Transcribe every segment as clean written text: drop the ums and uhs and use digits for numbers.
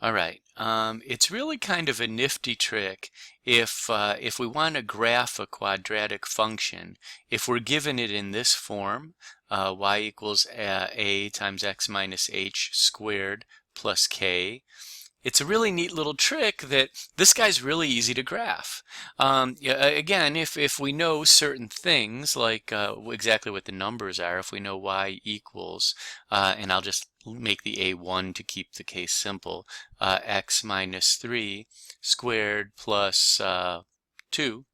All right. It's really kind of a nifty trick if we want to graph a quadratic function, if we're given it in this form, y equals a times x minus h squared plus k. It's a really neat little trick that this guy's really easy to graph. Yeah, again, if we know certain things, like exactly what the numbers are, if we know y equals, and I'll just make the a1 to keep the case simple, x minus 3 squared plus 2.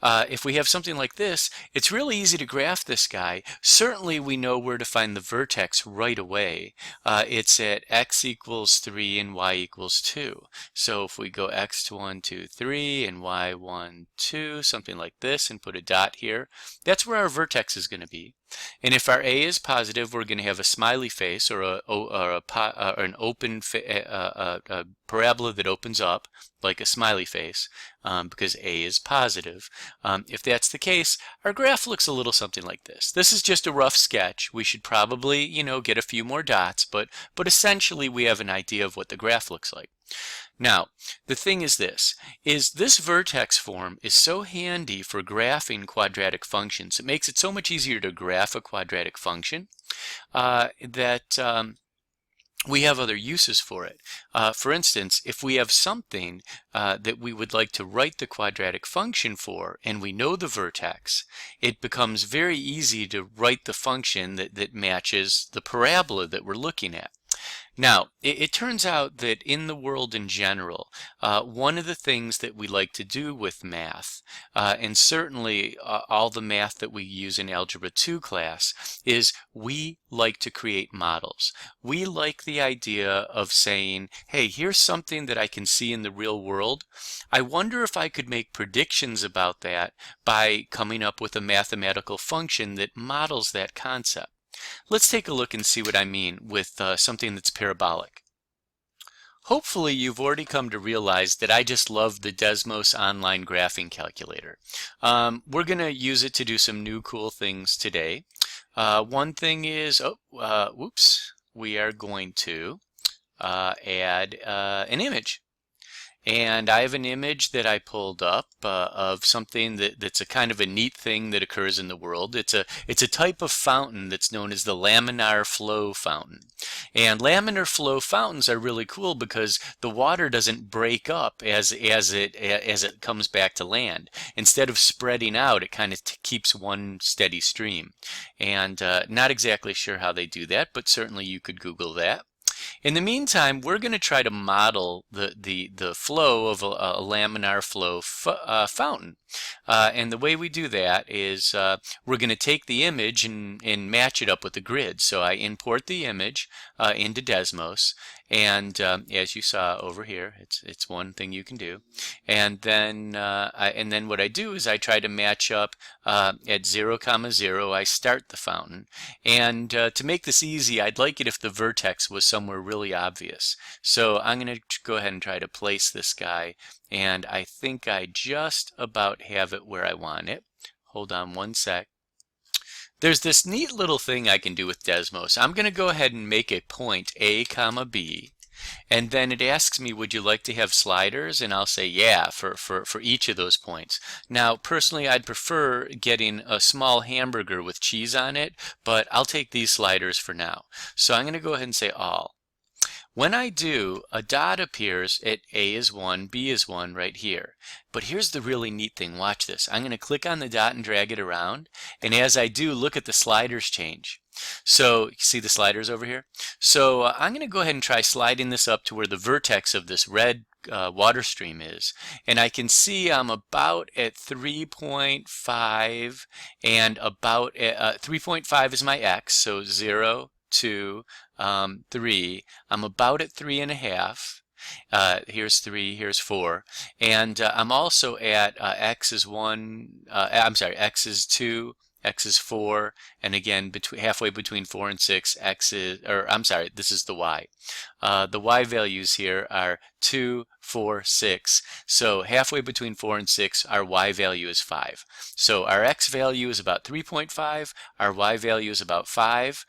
If we have something like this, it's really easy to graph this guy. Certainly we know where to find the vertex right away. It's at x equals 3 and y equals 2. So if we go x 1, 2, 3 and y 1, 2, something like this, and put a dot here, that's where our vertex is going to be. And if our a is positive, we're going to have a smiley face or an open a parabola that opens up like a smiley face, because a is positive. If that's the case, our graph looks a little something like this. This is just a rough sketch. We should probably, get a few more dots, but essentially we have an idea of what the graph looks like. Now, the thing is this vertex form is so handy for graphing quadratic functions. It makes it so much easier to graph a quadratic function that we have other uses for it. For instance, if we have something that we would like to write the quadratic function for, and we know the vertex, it becomes very easy to write the function that matches the parabola that we're looking at. Now, it turns out that in the world in general, one of the things that we like to do with math, and certainly all the math that we use in Algebra 2 class, is we like to create models. We like the idea of saying, hey, here's something that I can see in the real world. I wonder if I could make predictions about that by coming up with a mathematical function that models that concept. Let's take a look and see what I mean with something that's parabolic. Hopefully you've already come to realize that I just love the Desmos online graphing calculator. We're going to use it to do some new cool things today. One thing is, we are going to add an image. And I have an image that I pulled up of something that's a kind of a neat thing that occurs in the world. It's a type of fountain that's known as the laminar flow fountain. And laminar flow fountains are really cool because the water doesn't break up as it comes back to land. Instead of spreading out, it kind of keeps one steady stream. And not exactly sure how they do that, but certainly you could Google that. In the meantime, we're going to try to model the flow of a laminar flow fountain. And the way we do that is we're going to take the image and match it up with the grid. So I import the image into Desmos, and as you saw over here, it's one thing you can do. And then what I do is I try to match up at 0, 0. I start the fountain, and to make this easy, I'd like it if the vertex was somewhere really obvious. So I'm going to go ahead and try to place this guy, and I think I just about have it where I want it. Hold on one sec. There's this neat little thing I can do with Desmos. I'm going to go ahead and make a point A comma B, and then it asks me, would you like to have sliders? And I'll say yeah for each of those points. Now personally I'd prefer getting a small hamburger with cheese on it, but I'll take these sliders for now. So I'm going to go ahead and say all. When I do, a dot appears at A is 1, B is 1 right here. But here's the really neat thing. Watch this. I'm going to click on the dot and drag it around. And as I do, look at the sliders change. So you see the sliders over here? So I'm going to go ahead and try sliding this up to where the vertex of this red water stream is. And I can see I'm about at 3.5, and about 3.5 is my x, so 0, 2, 3. I'm about at 3.5. Here's 3, here's 4, and I'm also at x is 1. I'm sorry, x is 2, x is 4, and again halfway between 4 and 6, x is, or I'm sorry, this is the y. The y values here are 2, 4, 6. So halfway between 4 and 6, our y value is 5. So our x value is about 3.5, our y value is about 5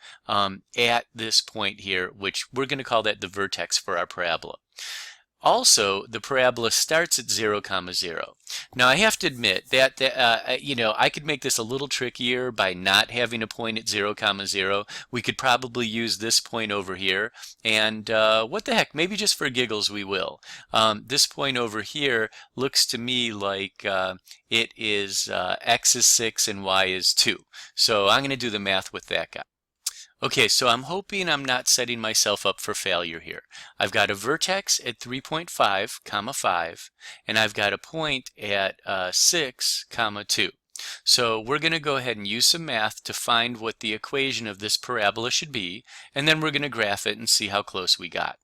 at this point here, which we're going to call that the vertex for our parabola. Also, the parabola starts at 0, 0. Now, I have to admit that, I could make this a little trickier by not having a point at 0, 0. We could probably use this point over here, and what the heck, maybe just for giggles we will. This point over here looks to me like it is x is 6 and y is 2. So I'm going to do the math with that guy. Okay, so I'm hoping I'm not setting myself up for failure here. I've got a vertex at 3.5, 5, and I've got a point at 6, 2. So we're going to go ahead and use some math to find what the equation of this parabola should be, and then we're going to graph it and see how close we got.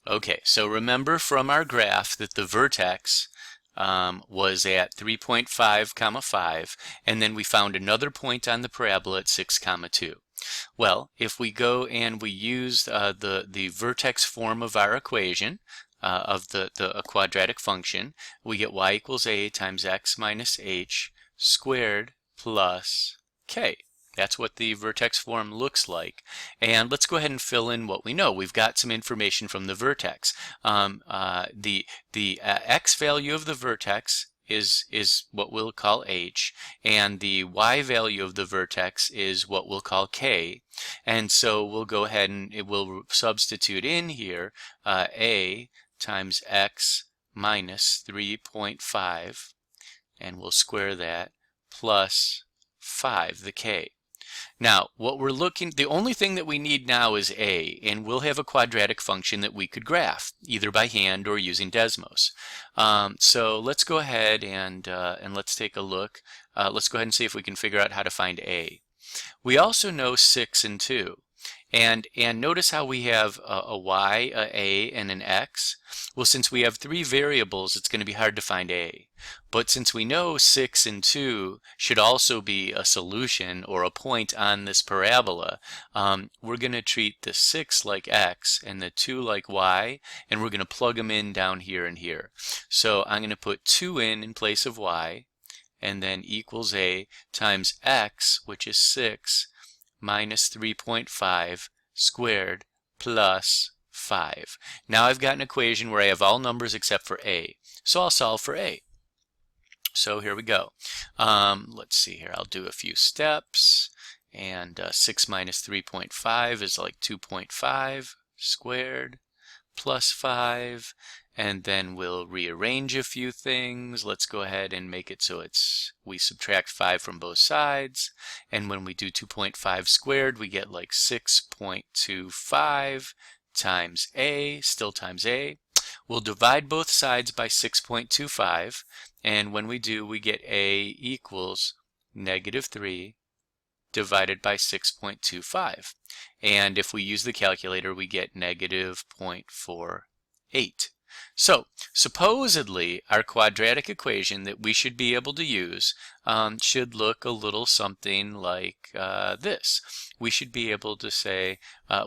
Okay, so remember from our graph that the vertex was at 3.5, 5, and then we found another point on the parabola at 6, 2. Well, if we go and we use the vertex form of our equation of the quadratic function, we get y equals a times x minus h squared plus k. That's what the vertex form looks like. And let's go ahead and fill in what we know. We've got some information from the vertex. The x value of the vertex is what we'll call h, and the y value of the vertex is what we'll call k. And so we'll go ahead and we'll substitute in here a times x minus 3.5, and we'll square that, plus 5, the k. Now, what we're looking, the only thing that we need now is a, and we'll have a quadratic function that we could graph, either by hand or using Desmos. So let's go ahead and let's take a look. Let's go ahead and see if we can figure out how to find a. We also know 6 and 2. And notice how we have a y, a, and an x. Well, since we have 3 variables, it's going to be hard to find a. But since we know 6 and 2 should also be a solution or a point on this parabola, we're going to treat the 6 like x and the 2 like y, and we're going to plug them in down here and here. So I'm going to put 2 in place of y, and then equals a times x, which is 6, minus 3.5 squared plus 5. Now I've got an equation where I have all numbers except for a. So I'll solve for a. So here we go. Let's see here. I'll do a few steps. And 6 minus 3.5 is like 2.5 squared plus 5. And then we'll rearrange a few things. Let's go ahead and make it so we subtract 5 from both sides. And when we do 2.5 squared, we get like 6.25 times a, still times a. We'll divide both sides by 6.25. And when we do, we get a equals negative 3 divided by 6.25. And if we use the calculator, we get negative 0.48. So, supposedly, our quadratic equation that we should be able to use should look a little something like this. We should be able to say,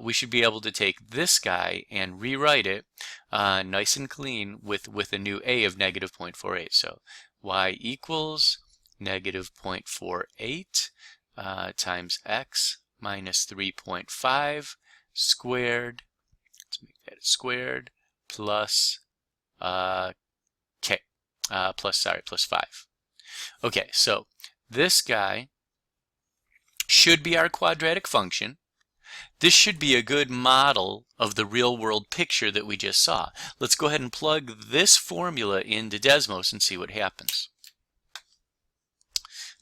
we should be able to take this guy and rewrite it nice and clean with a new a of negative 0.48. So, y equals negative 0.48 times x minus 3.5 squared, let's make that squared, plus k, plus 5. Okay, so this guy should be our quadratic function. This should be a good model of the real world picture that we just saw. Let's go ahead and plug this formula into Desmos and see what happens.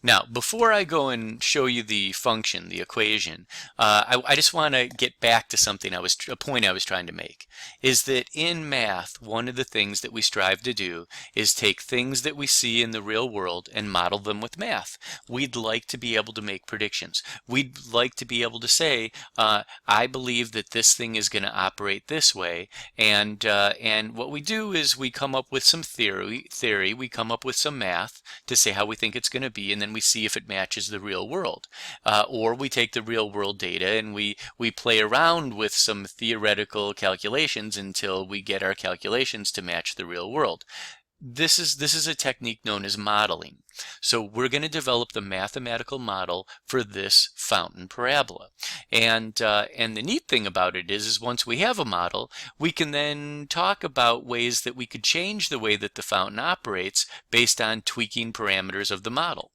Now, before I go and show you the function, the equation, I just want to get back to something a point I was trying to make, is that in math, one of the things that we strive to do is take things that we see in the real world and model them with math. We'd like to be able to make predictions. We'd like to be able to say, I believe that this thing is going to operate this way, and what we do is we come up with some theory, we come up with some math to say how we think it's going to be, and then we see if it matches the real world. Or we take the real world data and we play around with some theoretical calculations until we get our calculations to match the real world. This is a technique known as modeling. So we're going to develop the mathematical model for this fountain parabola. And the neat thing about it is once we have a model, we can then talk about ways that we could change the way that the fountain operates based on tweaking parameters of the model.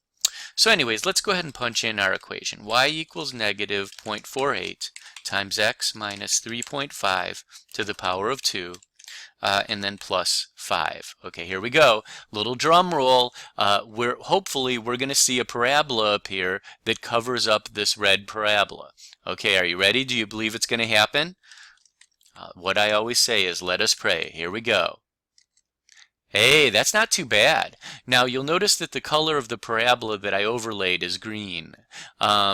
So anyways, let's go ahead and punch in our equation. Y equals negative 0.48 times x minus 3.5 to the power of 2. And then plus 5. Okay, here we go. Little drum roll. Hopefully we're going to see a parabola appear that covers up this red parabola. Okay, are you ready? Do you believe it's going to happen? What I always say is let us pray. Here we go. Hey, that's not too bad. Now you'll notice that the color of the parabola that I overlaid is green.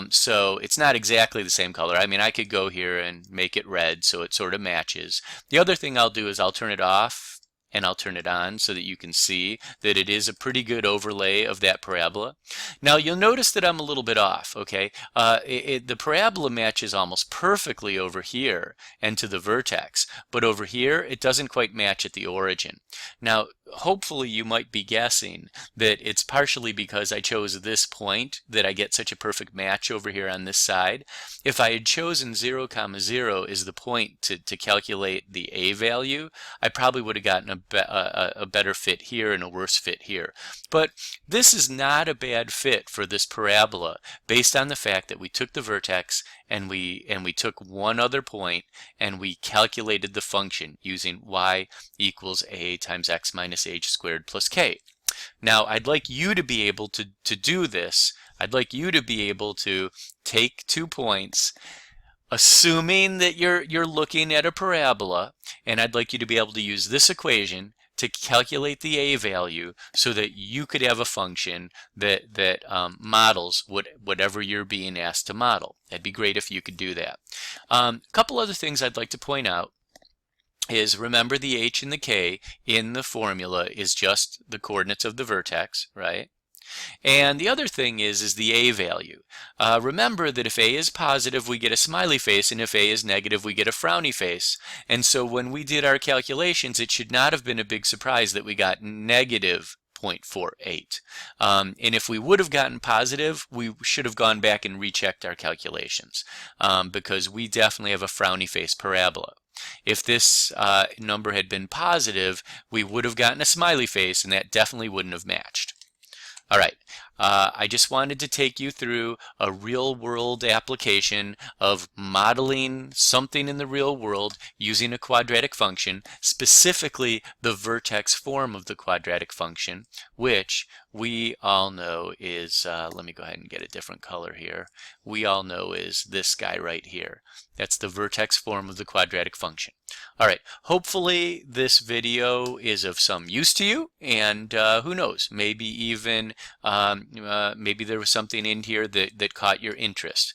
So it's not exactly the same color. I mean, I could go here and make it red so it sort of matches. The other thing I'll do is I'll turn it off and I'll turn it on so that you can see that it is a pretty good overlay of that parabola. Now you'll notice that I'm a little bit off, okay? The parabola matches almost perfectly over here and to the vertex, but over here it doesn't quite match at the origin. Now hopefully you might be guessing that it's partially because I chose this point that I get such a perfect match over here on this side. If I had chosen 0, 0 is the point to calculate the A value, I probably would have gotten a better fit here and a worse fit here. But this is not a bad fit for this parabola based on the fact that we took the vertex and we took one other point and we calculated the function using y equals a times x minus h squared plus k. Now I'd like you to be able to do this. I'd like you to be able to take 2 points, assuming that you're looking at a parabola, and I'd like you to be able to use this equation to calculate the A value so that you could have a function that models whatever you're being asked to model. That'd be great if you could do that. A couple other things I'd like to point out is remember the h and the k in the formula is just the coordinates of the vertex, right? And the other thing is the A value. Remember that if A is positive, we get a smiley face, and if A is negative, we get a frowny face. And so when we did our calculations, it should not have been a big surprise that we got negative 0.48. And if we would have gotten positive, we should have gone back and rechecked our calculations because we definitely have a frowny face parabola. If this number had been positive, we would have gotten a smiley face, and that definitely wouldn't have matched. All right, I just wanted to take you through a real-world application of modeling something in the real world using a quadratic function, specifically the vertex form of the quadratic function, which we all know is, let me go ahead and get a different color here. We all know is this guy right here. That's the vertex form of the quadratic function. All right, hopefully this video is of some use to you, and who knows, maybe even maybe there was something in here that caught your interest.